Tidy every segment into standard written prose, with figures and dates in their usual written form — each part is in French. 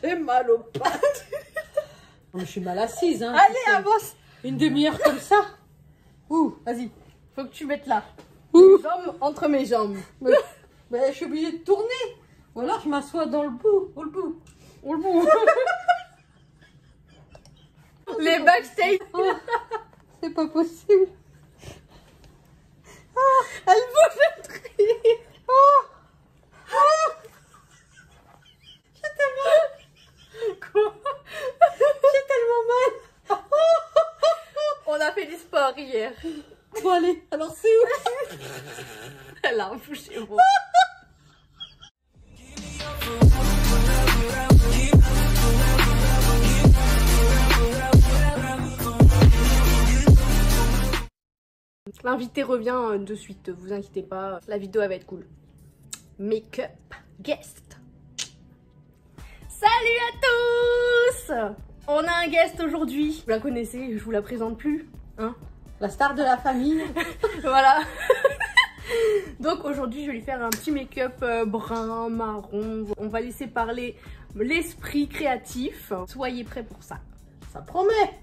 J'ai mal aux pattes. Je suis mal assise, hein. Allez, avance. Une demi-heure comme ça. Ouh, vas-y. Faut que tu mettes là. Ouh. Les jambes entre mes jambes. Mais je suis obligée de tourner. Ou alors je m'assois dans le bout. Au bout. Au bout. Les backstage. Oh, c'est pas possible. Oh, elle bouge le truc. Oh. Oh. J'ai tellement... Quoi? J'ai tellement mal. On a fait du sport hier. Bon allez, alors c'est où? Elle a un bouché bon. L'invité revient de suite, vous inquiétez pas, la vidéo elle va être cool. Make-up guest. Salut à tous! On a un guest aujourd'hui. Vous la connaissez, je vous la présente plus, hein? La star de la famille. Voilà. Donc aujourd'hui je vais lui faire un petit make-up brun, marron. On va laisser parler l'esprit créatif. Soyez prêts pour ça. Ça promet.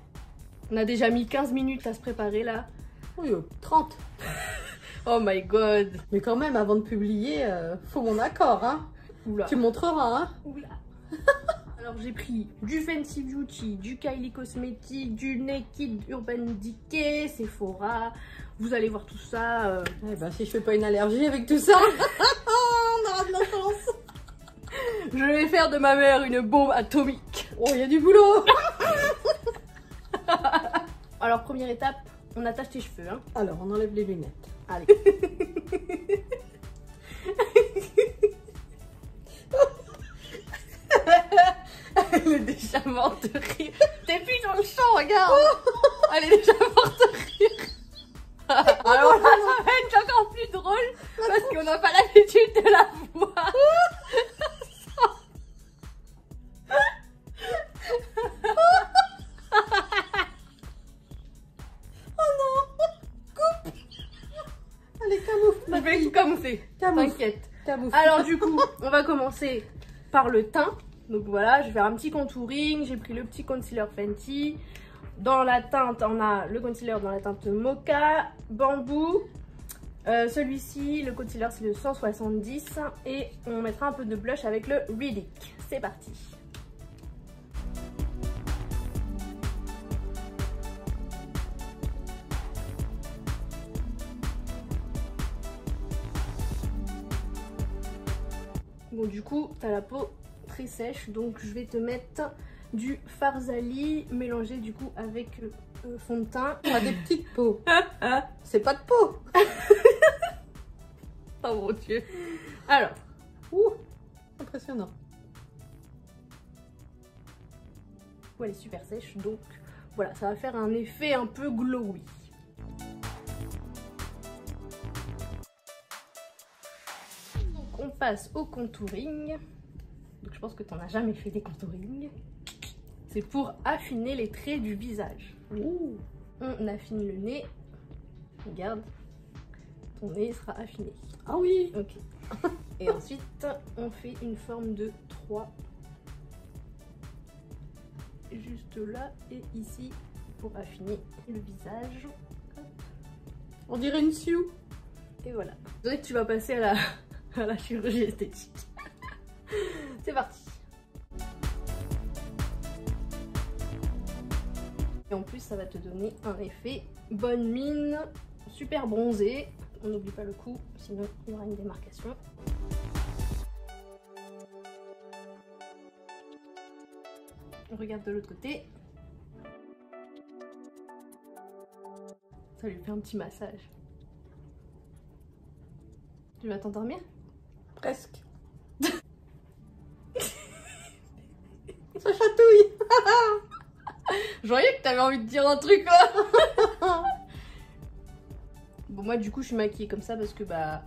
On a déjà mis 15 minutes à se préparer là. Oui, 30. Oh my god. Mais quand même, avant de publier, faut mon accord, hein. Oula. Tu montreras, hein. Oula. Alors j'ai pris du Fenty Beauty, du Kylie Cosmetics, du Naked Urban Decay, Sephora. Vous allez voir tout ça. Eh ben, si je fais pas une allergie avec tout ça, on aura de la chance. Je vais faire de ma mère une bombe atomique. Oh, il y a du boulot. Alors première étape, on attache tes cheveux. Hein. Alors, on enlève les lunettes. Allez. Elle est déjà morte de rire. T'es plus dans le champ, regarde. Elle est déjà morte de rire. Alors là, ça va être encore plus drôle parce qu'on n'a pas l'habitude de la voir. Oh non. Coupe. Allez, camoufle. Je vais tout camoufler. T'inquiète. Camoufle. Alors du coup, on va commencer par le teint. Donc voilà, je vais faire un petit contouring. J'ai pris le petit concealer Fenty. Dans la teinte, on a le concealer dans la teinte Mocha, Bambou. Celui-ci, le concealer, c'est le 170. Et on mettra un peu de blush avec le Riddick. C'est parti. Bon, du coup, t'as la peau très sèche, donc je vais te mettre du Farzali mélangé du coup avec fond de teint. On a des petites peaux. C'est pas de peau. Oh mon dieu. Alors, Impressionnant. elle est super sèche, donc voilà, ça va faire un effet un peu glowy. Donc on passe au contouring. Donc je pense que tu n'en as jamais fait des contouring. C'est pour affiner les traits du visage. Ouh. On affine le nez. Regarde, ton nez sera affiné. Ah oui. Ok. Et ensuite, on fait une forme de 3. Juste là et ici pour affiner le visage. Hop. On dirait une sioux. Et voilà. Je dirais que tu vas passer à la chirurgie esthétique. C'est parti. Et en plus, ça va te donner un effet bonne mine, super bronzé. On n'oublie pas le cou, sinon il y aura une démarcation. On regarde de l'autre côté. Ça lui fait un petit massage. Tu vas t'endormir? Presque. Ça chatouille. Je voyais que t'avais envie de dire un truc là. Bon, moi du coup je suis maquillée comme ça parce que bah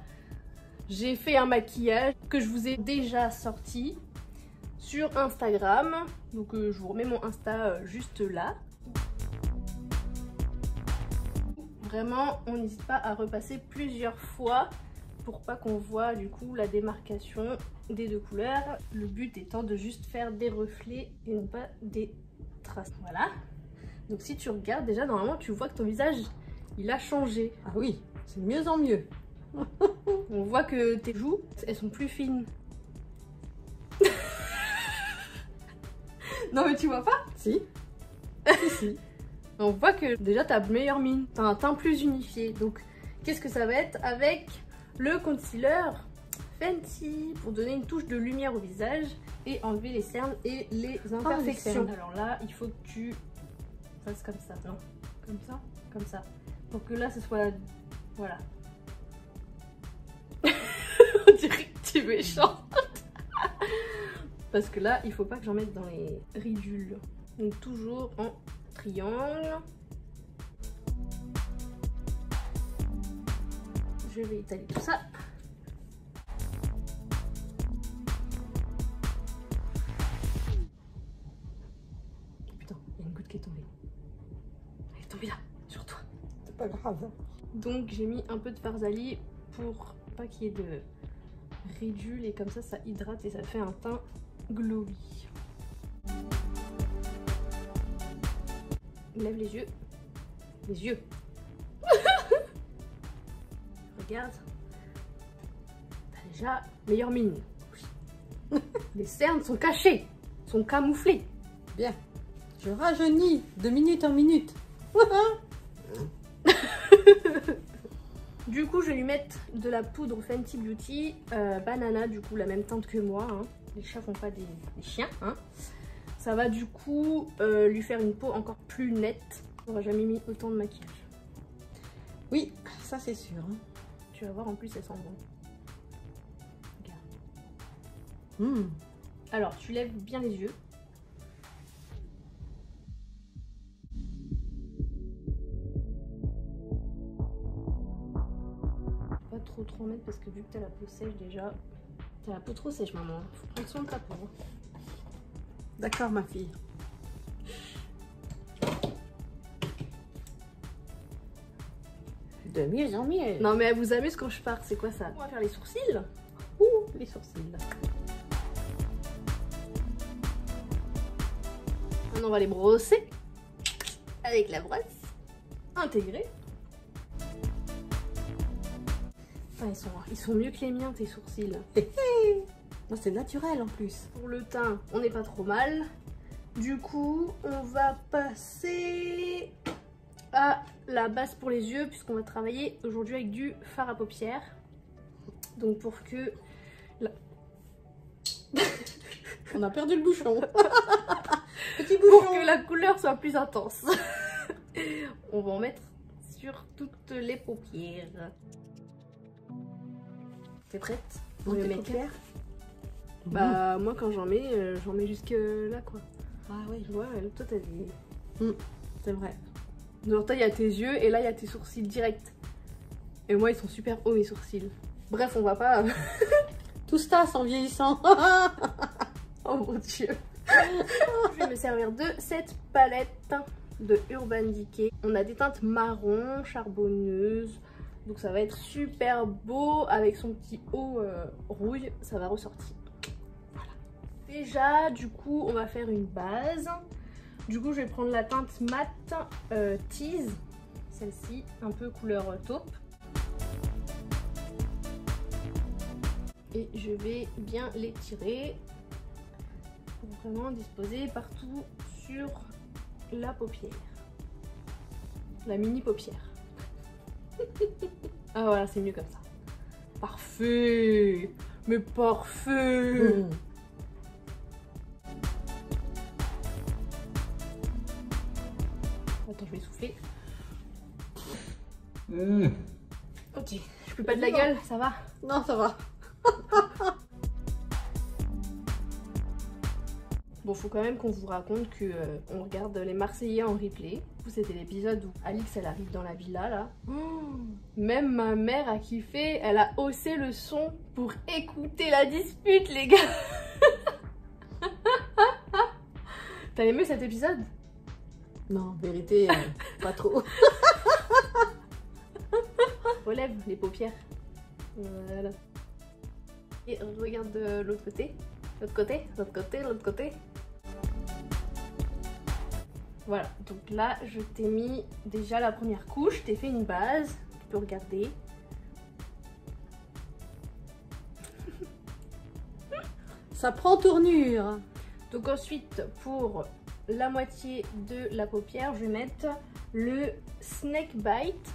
j'ai fait un maquillage que je vous ai déjà sorti sur Instagram. Donc je vous remets mon Insta juste là. Vraiment, on n'hésite pas à repasser plusieurs fois pour pas qu'on voit du coup la démarcation des deux couleurs. Le but étant de juste faire des reflets et non pas des traces. Voilà. Donc si tu regardes déjà normalement tu vois que ton visage il a changé. Ah oui, c'est de mieux en mieux. On voit que tes joues elles sont plus fines. Non mais tu vois pas? Si. Si. On voit que déjà t'as meilleure mine, t'as un teint plus unifié. Donc qu'est-ce que ça va être avec le concealer Fenty pour donner une touche de lumière au visage et enlever les cernes et les imperfections. Alors là, il faut que tu fasses comme ça, non? Comme ça? Comme ça. Pour que là, ce soit... Voilà. On dirait que tu es méchante. Parce que là, il faut pas que j'en mette dans les ridules. Donc toujours en triangle. Je vais étaler tout ça. Putain, il y a une goutte qui est tombée. Elle est tombée là, sur toi. C'est pas grave. Donc j'ai mis un peu de Farzali pour pas qu'il y ait de ridules et comme ça, ça hydrate et ça fait un teint glowy. Lève les yeux. Les yeux. Regarde. T'as déjà meilleure mine. Les cernes sont cachées. Sont camouflées. Bien. Je rajeunis de minute en minute. Du coup, je vais lui mettre de la poudre Fenty Beauty Banana, du coup la même teinte que moi. Hein. Les chats font pas des chiens. Hein. Ça va du coup lui faire une peau encore plus nette. J'aurais jamais mis autant de maquillage. Oui, ça c'est sûr. Hein. Tu vas voir, en plus, elle sent bon. Regarde. Alors, tu lèves bien les yeux. Pas trop mettre parce que vu que t'as la peau sèche déjà, t'as la peau trop sèche, maman. Faut prendre soin de ta peau. D'accord, ma fille. De mieux en mieux. Non mais elle vous amuse quand je pars, c'est quoi ça? On va faire les sourcils. Les sourcils. Maintenant on va les brosser avec la brosse intégrée. Enfin, ils sont mieux que les miens tes sourcils. Moi c'est naturel en plus. Pour le teint, on n'est pas trop mal. Du coup, on va passer à la base pour les yeux puisqu'on va travailler aujourd'hui avec du fard à paupières. Donc pour que... On a perdu le bouchon. Petit Pour bouchon. que la couleur soit plus intense. On va en mettre sur toutes les paupières. T'es prête pour le make-up? Bah moi quand j'en mets jusque là quoi. Ah oui. Tu vois, toi t'as des... C'est vrai. Genre toi il y a tes yeux et là il y a tes sourcils direct. Et moi ils sont super hauts mes sourcils. Bref on va pas... Tout se tasse en vieillissant. Oh mon dieu. Je vais me servir de cette palette de Urban Decay. On a des teintes marron, charbonneuses. Donc ça va être super beau avec son petit haut rouille. Ça va ressortir. Voilà. Déjà du coup on va faire une base. Du coup je vais prendre la teinte mat Tease. Celle-ci, un peu couleur taupe. Et je vais bien l'étirer pour vraiment disposer partout sur la paupière. La mini paupière. Ah voilà, c'est mieux comme ça. Parfait. Mais parfait. Attends, je vais souffler. Ok, je peux pas de la gueule, ça va? Non, ça va. Bon, faut quand même qu'on vous raconte que on regarde les Marseillais en replay. C'était l'épisode où Alix elle arrive dans la villa là. Même ma mère a kiffé, elle a haussé le son pour écouter la dispute les gars. T'as aimé cet épisode? Non, vérité, pas trop. Relève les paupières. Voilà. Et on regarde de l'autre côté. L'autre côté, l'autre côté, l'autre côté. Voilà, donc là je t'ai mis déjà la première couche, je t'ai fait une base, tu peux regarder. Ça prend tournure. Donc ensuite pour la moitié de la paupière, je vais mettre le Snake Bite.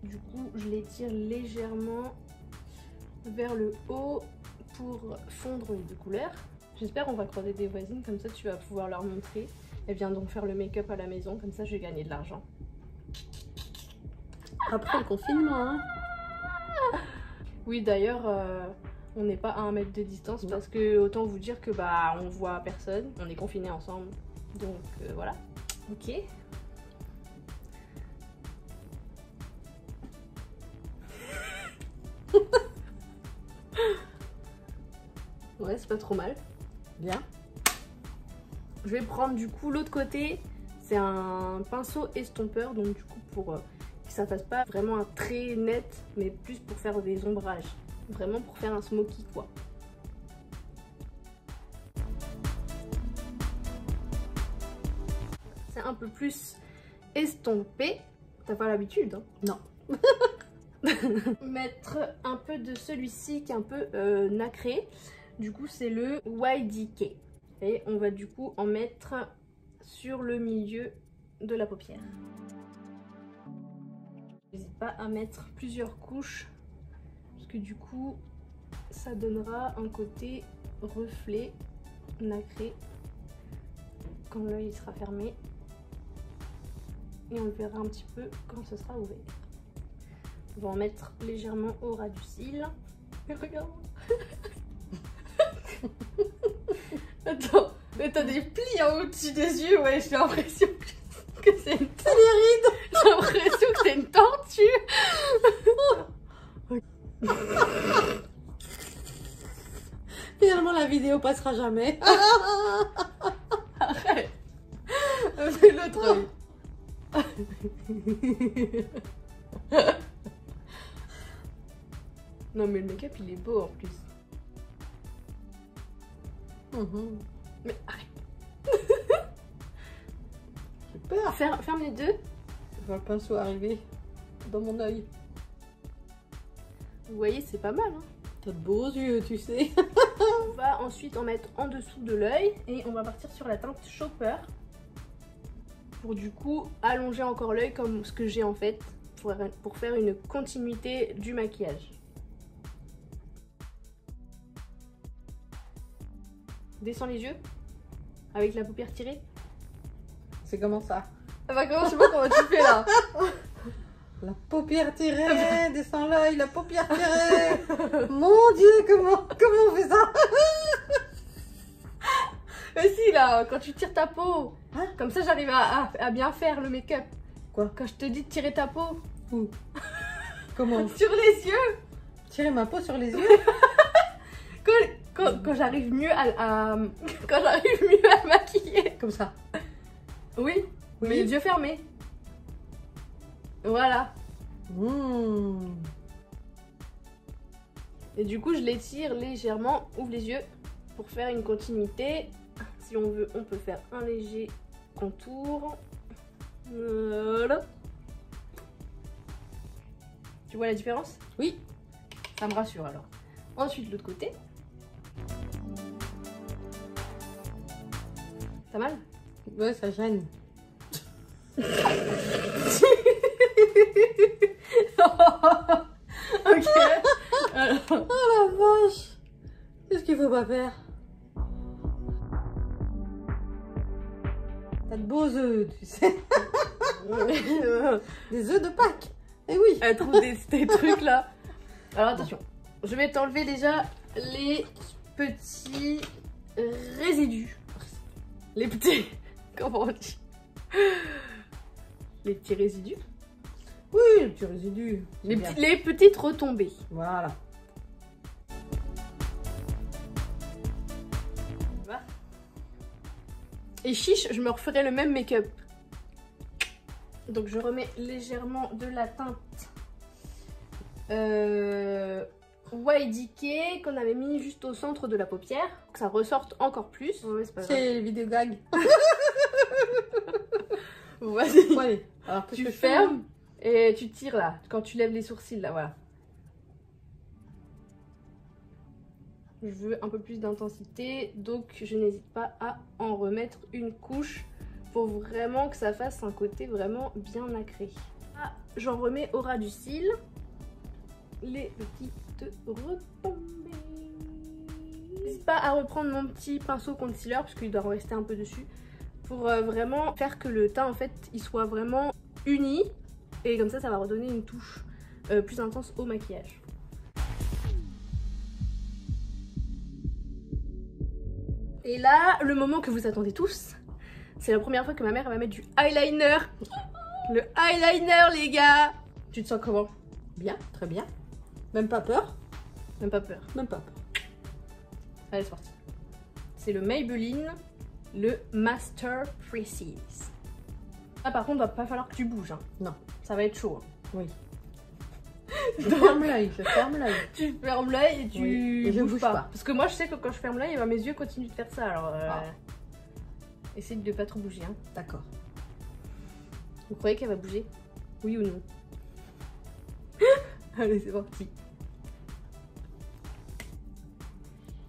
Du coup je l'étire légèrement vers le haut pour fondre les deux couleurs. J'espère on va croiser des voisines, comme ça tu vas pouvoir leur montrer. Elles viennent donc faire le make-up à la maison, comme ça je vais gagner de l'argent. Après le confinement, hein. Oui d'ailleurs, on n'est pas à 1 mètre de distance parce que autant vous dire que bah on voit personne, on est confinés ensemble. Donc voilà. Ok. Ouais, c'est pas trop mal. Bien. Je vais prendre du coup l'autre côté. C'est un pinceau estompeur, donc du coup pour que ça fasse pas vraiment un trait net, mais plus pour faire des ombrages. Vraiment pour faire un smoky quoi. C'est un peu plus estompé. T'as pas l'habitude, hein? Non. Mettre un peu de celui-ci qui est un peu nacré. Du coup c'est le YDK. Et on va du coup en mettre sur le milieu de la paupière. N'hésite pas à mettre plusieurs couches parce que du coup ça donnera un côté reflet nacré quand l'œil sera fermé. Et on le verra un petit peu quand ce sera ouvert. On va en mettre légèrement au ras du cil. Mais regarde. Attends, mais t'as des plis en au-dessus des yeux, ouais, j'ai l'impression que c'est une tortue. J'ai l'impression que c'est une tortue. Finalement, la vidéo passera jamais. Arrête. C'est l'autre œil. Non mais le make-up il est beau en plus. Mais arrête. J'ai peur. Ferme les deux. Je vois le pinceau arriver dans mon œil. Vous voyez, c'est pas mal. Hein. T'as de beaux yeux, tu sais. On va ensuite en mettre en dessous de l'œil et on va partir sur la teinte Chopper. Pour du coup allonger encore l'œil comme ce que j'ai en fait pour faire une continuité du maquillage. Descends les yeux avec la paupière tirée. C'est comment ça? Bah comment, je sais pas comment tu fais là. La paupière tirée, descend l'œil, la paupière tirée. Mon Dieu, comment on fait ça? Mais si là, quand tu tires ta peau, Hein? comme ça j'arrive à bien faire le make-up. Quoi? Quand je te dis de tirer ta peau. Où? Comment? Sur les yeux. Tirer ma peau sur les yeux? Quand j'arrive mieux quand j'arrive mieux à maquiller. Comme ça. Oui, Oui. mais les yeux fermés. Voilà. Et du coup, je l'étire légèrement. Ouvre les yeux pour faire une continuité. Si on veut, on peut faire un léger contour. Voilà. Tu vois la différence? Oui. Ça me rassure alors. Ensuite, l'autre côté. T'as mal? Ouais, ça gêne. Ok. Alors. Oh la vache! Qu'est-ce qu'il faut pas faire? T'as de beaux œufs, tu sais. Des œufs de Pâques. Eh oui. Elle trouve des trucs là. Alors attention, je vais t'enlever déjà les petits résidus. Les petits... Comment on dit? Les petits résidus. Oui, le petit résidu. Les petites retombées. Voilà. Et chiche, je me referai le même make-up. Donc je remets légèrement de la teinte YDK qu'on avait mis juste au centre de la paupière, pour que ça ressorte encore plus. Ouais, c'est les vidéos gags. Vas-y. Ouais. Alors tu fermes et tu tires là, quand tu lèves les sourcils là, voilà. Je veux un peu plus d'intensité, donc je n'hésite pas à en remettre une couche pour vraiment que ça fasse un côté vraiment bien nacré. Ah, j'en remets au ras du cil. Les petites retombées. N'hésite pas à reprendre mon petit pinceau concealer parce qu'il doit en rester un peu dessus pour vraiment faire que le teint en fait il soit vraiment uni et comme ça va redonner une touche plus intense au maquillage. Et là, le moment que vous attendez tous, c'est la première fois que ma mère va mettre du eyeliner. Le eyeliner les gars. Tu te sens comment? Bien, très bien. Même pas peur? Même pas peur. Même pas peur. Allez, c'est parti. C'est le Maybelline, le Master Precise. Ah, par contre, va pas falloir que tu bouges. Hein. Non. Ça va être chaud. Hein. Oui. Je ferme l'œil, je ferme l'œil. Tu fermes l'œil et tu oui, je bouge pas. Parce que moi, je sais que quand je ferme l'œil, mes yeux continuent de faire ça. Alors, essaye de pas trop bouger. Hein. D'accord. Vous croyez qu'elle va bouger? Oui ou non? Allez, c'est parti.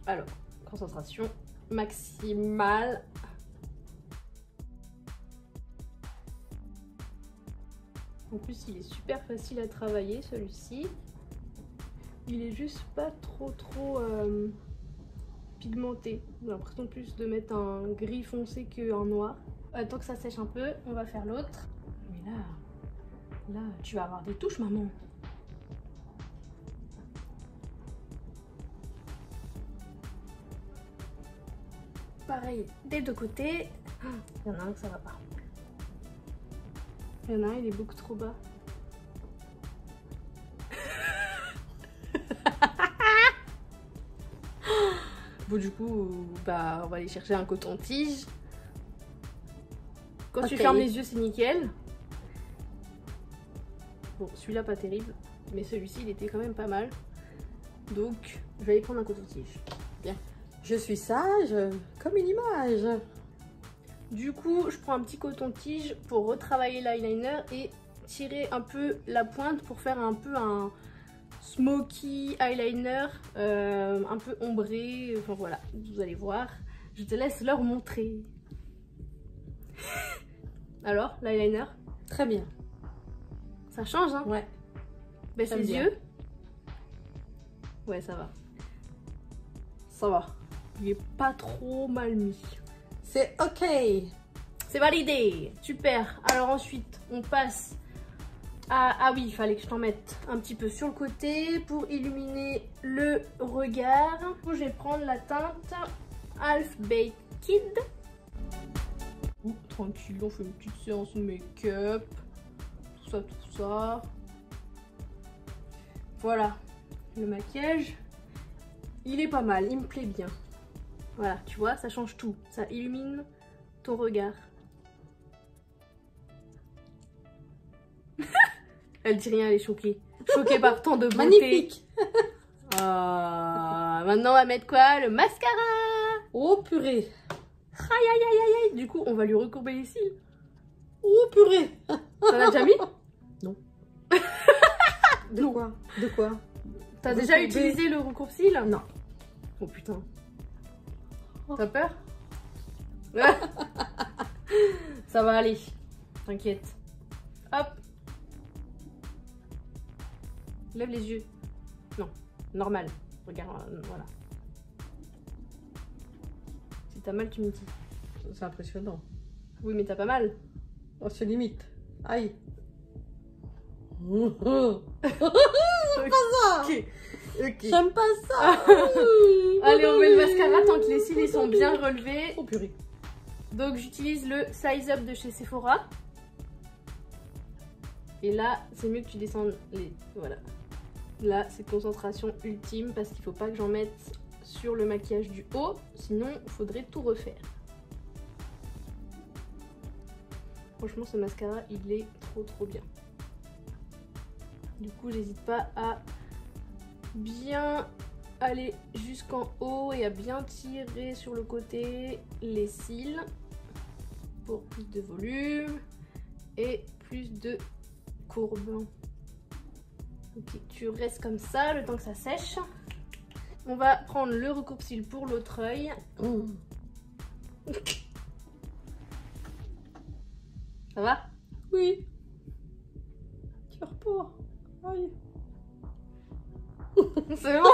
Alors, concentration maximale. En plus, il est super facile à travailler, celui-ci. Il est juste pas trop pigmenté. J'ai l'impression plus de mettre un gris foncé qu'un noir. Tant que ça sèche un peu, on va faire l'autre. Mais là, tu vas avoir des touches, maman. Pareil, des deux côtés. Il y en a un que ça va pas. Il y en a un, il est beaucoup trop bas. Bon, du coup, bah, on va aller chercher un coton-tige. Quand tu fermes les yeux, c'est nickel. Bon, celui-là, pas terrible. Mais celui-ci, il était quand même pas mal. Donc, je vais aller prendre un coton-tige. Bien. Je suis sage, comme une image. Du coup, je prends un petit coton-tige pour retravailler l'eyeliner et tirer un peu la pointe pour faire un peu un smoky eyeliner, un peu ombré. Enfin voilà, vous allez voir. Je te laisse leur montrer. Alors, l'eyeliner? Très bien. Ça change, hein? Ouais. Baisse les yeux. Ouais, ça va. Ça va. Il est pas trop mal mis. C'est ok. C'est validé. Super. Alors ensuite, on passe à... Ah oui, il fallait que je t'en mette un petit peu sur le côté pour illuminer le regard. Je vais prendre la teinte Half Baked Kid. Tranquille, on fait une petite séance de make-up. Tout ça, tout ça. Voilà. Le maquillage, il est pas mal. Il me plaît bien. Voilà, tu vois, ça change tout. Ça illumine ton regard. Elle dit rien, elle est choquée. Choquée par tant de beauté. Magnifique. Maintenant, on va mettre quoi? Le mascara. Oh purée. Aïe, aïe, aïe, aïe, aïe. Du coup, on va lui recourber les cils. Oh purée. T'en as déjà mis? Non. De quoi? De quoi? T'as déjà utilisé le recourbe-cils? Non. Oh putain. T'as peur? Ça va aller. T'inquiète. Hop. Lève les yeux. Non. Normal. Regarde. Voilà. Si t'as mal, tu me dis. C'est impressionnant. Oui, mais t'as pas mal. On se limite. Aïe. Ok. J'aime pas ça. Allez, on met le mascara tant que les cils sont bien relevés. Oh purée. Donc j'utilise le Size Up de chez Sephora. Et là, c'est mieux que tu descendes les... Voilà. Là, c'est concentration ultime parce qu'il faut pas que j'en mette sur le maquillage du haut. Sinon, il faudrait tout refaire. Franchement, ce mascara, il est trop bien. Du coup, j'hésite pas à bien aller jusqu'en haut et à bien tirer sur le côté les cils pour plus de volume et plus de courbe. Ok, tu restes comme ça le temps que ça sèche. On va prendre le recourbe-cils pour l'autre œil. Ça va? Oui. Tire pas. Aïe. C'est bon?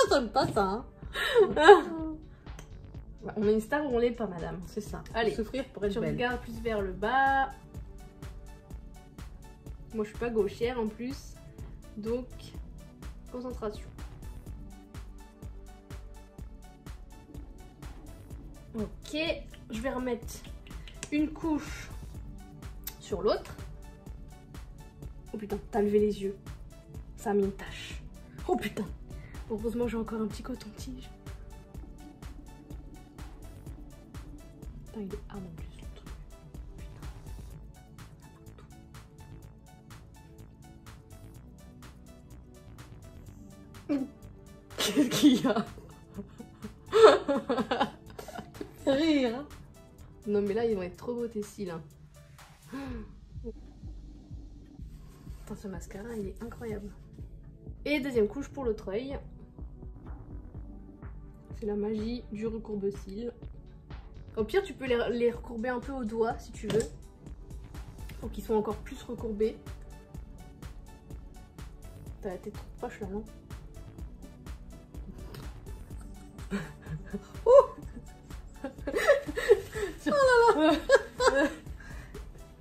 J'aime pas ça. Hein. On est une star ou on l'est pas, madame? C'est ça. Allez, souffrir pour être tu belle. regardes plus vers le bas. Moi, je suis pas gauchère en plus. Donc, concentration. Ok, je vais remettre une couche sur l'autre. Oh putain, t'as levé les yeux. Ça a mis une tache. Oh putain. Heureusement, j'ai encore un petit coton-tige. Putain, il est hard en plus, le truc. Putain. Qu'est-ce qu'il y a? Rire. Hein. Non mais là ils vont être trop beaux tes cils. Hein. Putain, ce mascara il est incroyable. Et deuxième couche pour l'autre œil. C'est la magie du recourbe-cils. Au pire tu peux les recourber un peu au doigt si tu veux. Pour qu'ils soient encore plus recourbés. T'as la tête trop proche là, non?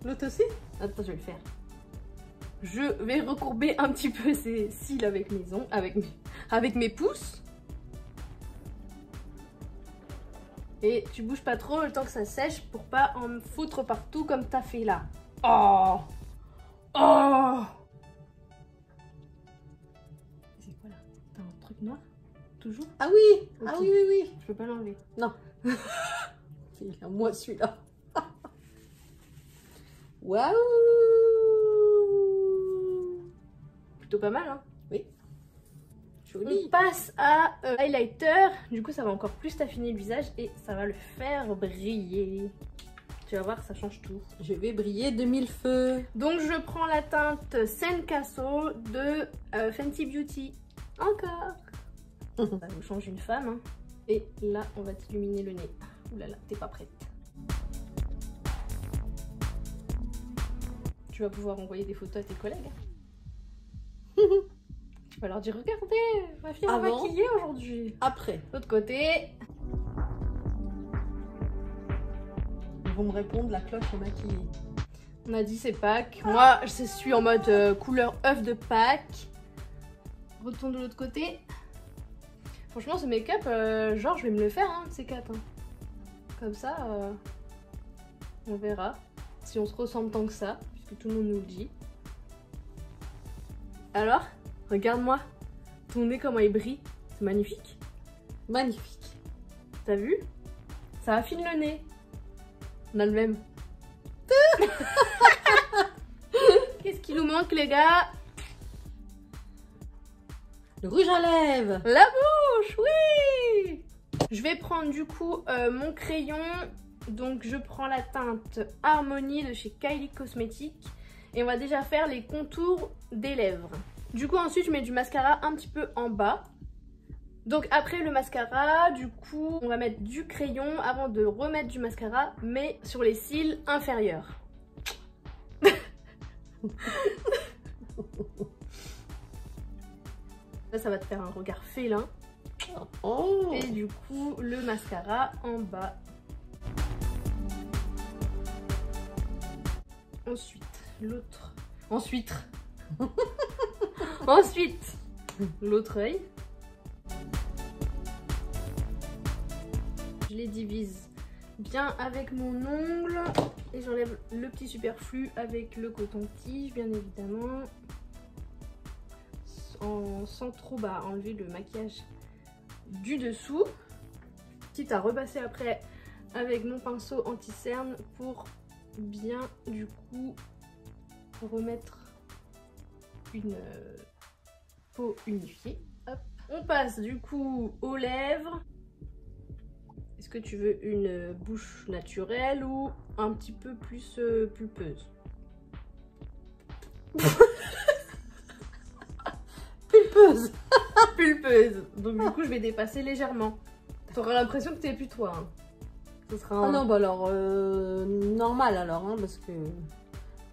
L'autre aussi? Attends, je vais le faire. Je vais recourber un petit peu ces cils avec mes ongles, avec mes pouces. Et tu bouges pas trop le temps que ça sèche pour pas en foutre partout comme t'as fait là. Oh! Oh! C'est quoi là? T'as un truc noir? Toujours? Ah oui. Ok. Ah oui, oui, oui. Je peux pas l'enlever. Non. Il est à moi celui-là. Waouh! Plutôt pas mal, hein? Oui. On Joli. passe à highlighter. Du coup, ça va encore plus t'affiner le visage et ça va le faire briller. Tu vas voir, ça change tout. Je vais briller de mille feux. Donc, je prends la teinte Senkaso de Fenty Beauty. Encore. Ça vous change une femme. Hein. Et là, on va t'illuminer le nez. Ouh là là, t'es pas prête. Tu vas pouvoir envoyer des photos à tes collègues. Tu vas leur dire, regardez, ma fille est maquillée aujourd'hui. Après. L'autre côté. Ils vont me répondre, la cloche est maquillée. On a dit c'est Pâques. Moi, je suis en mode couleur œuf de Pâques. Retourne de l'autre côté. Franchement, ce make-up, genre, je vais me le faire, hein, ces quatre. Hein. Comme ça, on verra si on se ressemble tant que ça, puisque tout le monde nous le dit. Alors, regarde-moi. Ton nez, comment il brille. C'est magnifique. Magnifique. T'as vu? Ça affine le nez. On a le même. Qu'est-ce qui nous manque, les gars? Le rouge à lèvres. La bouche, oui. Je vais prendre du coup mon crayon. Donc je prends la teinte Harmony de chez Kylie Cosmetics. Et on va déjà faire les contours des lèvres. Du coup ensuite je mets du mascara un petit peu en bas. Donc après le mascara, du coup on va mettre du crayon avant de remettre du mascara, mais sur les cils inférieurs. Là, ça va te faire un regard félin. Oh. Et du coup, le mascara en bas. Ensuite, l'autre. Ensuite, l'autre œil. Je les divise bien avec mon ongle. Et j'enlève le petit superflu avec le coton-tige, bien évidemment. Sans trop enlever le maquillage du dessous. Quitte à repasser après avec mon pinceau anti-cerne pour bien du coup remettre une peau unifiée. Hop. On passe du coup aux lèvres. Est-ce que tu veux une bouche naturelle ou un petit peu plus pulpeuse? Pulpeuse. Pulpeuse. Donc du coup je vais dépasser légèrement. T'auras l'impression que t'es plus toi. Hein. Ce sera un... Ah non, bah alors, normal alors, hein, parce que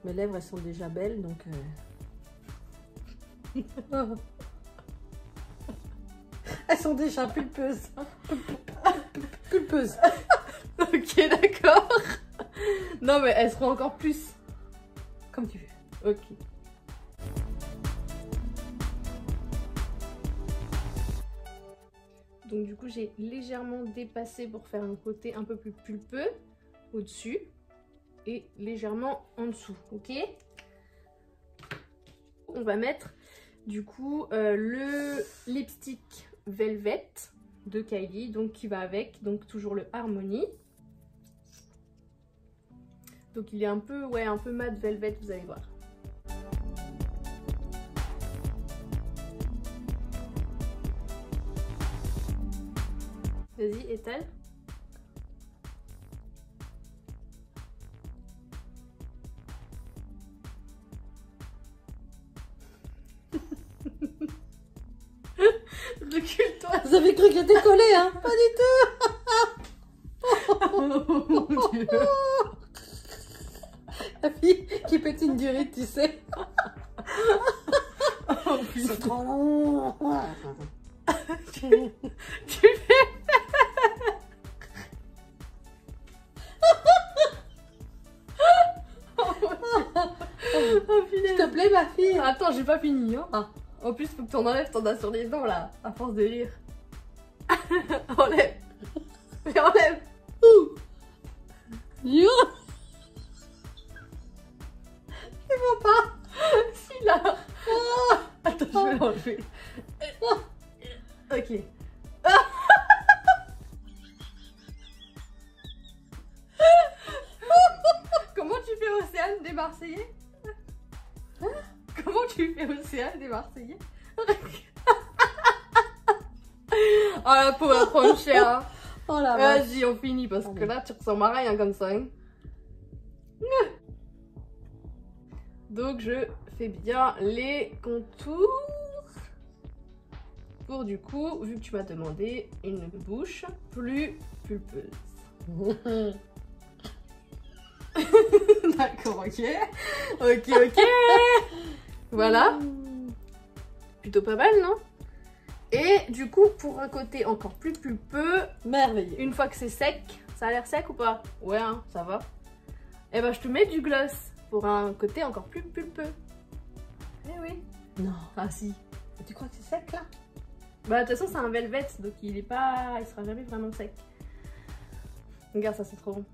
mes lèvres, elles sont déjà belles, donc... Elles sont déjà pulpeuses. Pulpeuses. Ok, d'accord. Non, mais elles seront encore plus. Comme tu veux. Ok. Donc du coup, j'ai légèrement dépassé pour faire un côté un peu plus pulpeux au-dessus et légèrement en dessous, ok? On va mettre du coup le lipstick Velvet de Kylie, donc qui va avec, donc toujours le Harmony. Donc il est un peu, ouais, un peu mat velvet, vous allez voir. Vas-y, étale. Recule-toi. Vous avez cru que j'étais collée, hein? Pas du tout. Oh mon Dieu. La fille qui pète une durite, tu sais. Oh, C'est trop long. Tu fais... Oh, S'il te plaît, ma fille. Attends, j'ai pas fini. Hein. Ah. En plus, faut que t'en enlèves, t'en as sur les dents là, à force de rire. Enlève. Mais enlève. Yo. Il va pas. Si là. Attends, je vais l'enlever. Ok. Comment tu fais Océane des Marseillais? Comment tu fais Océane des Marseillais? Oh la peau va prendre cher. Hein. Oh la vache. Vas-y, on finit parce que là tu ressembles à rien comme ça. Hein. Donc je fais bien les contours. Pour du coup, vu que tu m'as demandé une bouche plus pulpeuse. D'accord, ok. Ok, ok. Voilà. Plutôt pas mal, non? Et du coup, pour un côté encore plus pulpeux, Merveilleux. une fois que c'est sec, ça a l'air sec ou pas? Ouais, hein, ça va. Et ben je te mets du gloss pour un côté encore plus pulpeux. Eh oui. Non. Ah si. Tu crois que c'est sec là? Bah de toute façon c'est un velvet, donc il sera jamais vraiment sec. Regarde ça, c'est trop bon.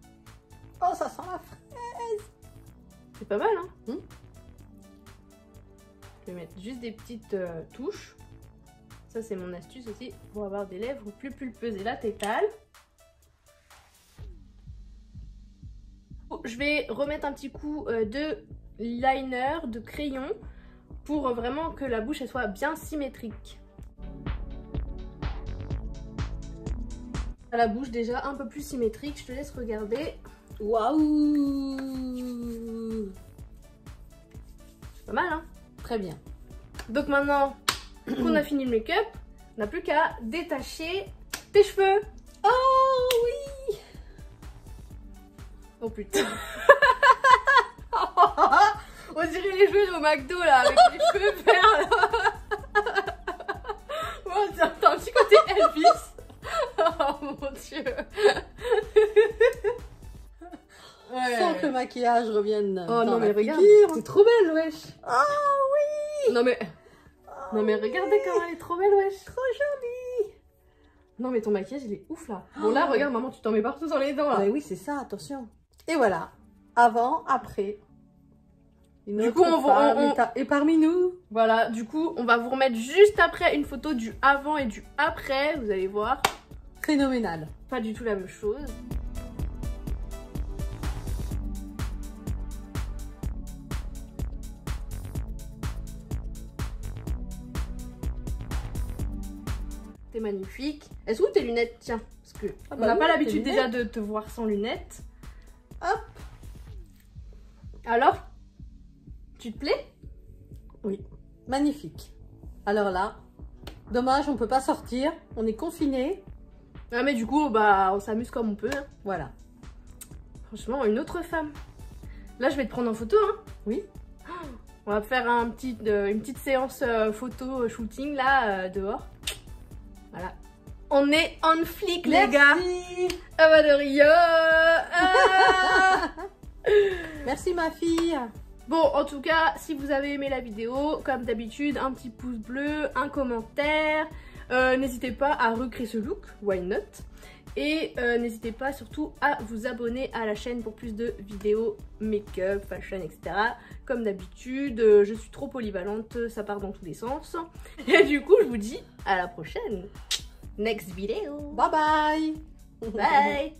Oh, ça sent la fraise. C'est pas mal, hein? Je vais mettre juste des petites touches. Ça c'est mon astuce aussi pour avoir des lèvres plus pulpeuses. Et là t'étales. Je vais remettre un petit coup de liner, de crayon, pour vraiment que la bouche elle soit bien symétrique. La bouche déjà un peu plus symétrique, je te laisse regarder. Waouh. Pas mal, hein? Très bien. Donc maintenant qu'on a fini le make-up, on n'a plus qu'à détacher tes cheveux. Oh oui. Oh putain. On dirait les cheveux au McDo là, avec les cheveux verts là. Oh, t'as un petit côté Elvis. Oh mon dieu. Ouais. Sans que le maquillage revienne. Oh dans non mais la regarde, figure. t'es trop belle wesh. Ah oui. Non mais regardez comment elle est trop belle wesh. Trop jolie. Non mais ton maquillage il est ouf là. Bon là regarde maman, tu t'en mets partout dans les dents là. Ah, mais oui, c'est ça, attention. Et voilà. Avant, après. Une Du autre coup, femme est parmi nous. Voilà, du coup on va vous remettre juste après une photo du avant et du après. Vous allez voir. Phénoménal. Pas du tout la même chose. t'es magnifique. Est-ce que tes lunettes? Tiens, parce que Ah on bah n'a oui, pas tes l'habitude déjà lunettes. de te voir sans lunettes. Hop. Alors, tu te plais? Oui, magnifique. Alors là, dommage, on peut pas sortir. On est confinés. Ah mais du coup, bah, on s'amuse comme on peut. Hein. Voilà. Franchement, une autre femme. Là, je vais te prendre en photo. Hein. Oui. On va faire une petite séance photo shooting là, dehors. Voilà. On est on flic, les gars. Ah bah de Rio. Ah. Merci ma fille. Bon, en tout cas, si vous avez aimé la vidéo, comme d'habitude, un petit pouce bleu, un commentaire. N'hésitez pas à recréer ce look, why not? Et n'hésitez pas surtout à vous abonner à la chaîne pour plus de vidéos make-up, fashion, etc. Comme d'habitude, je suis trop polyvalente, ça part dans tous les sens. Et du coup, je vous dis à la prochaine. Next video. Bye bye. Bye.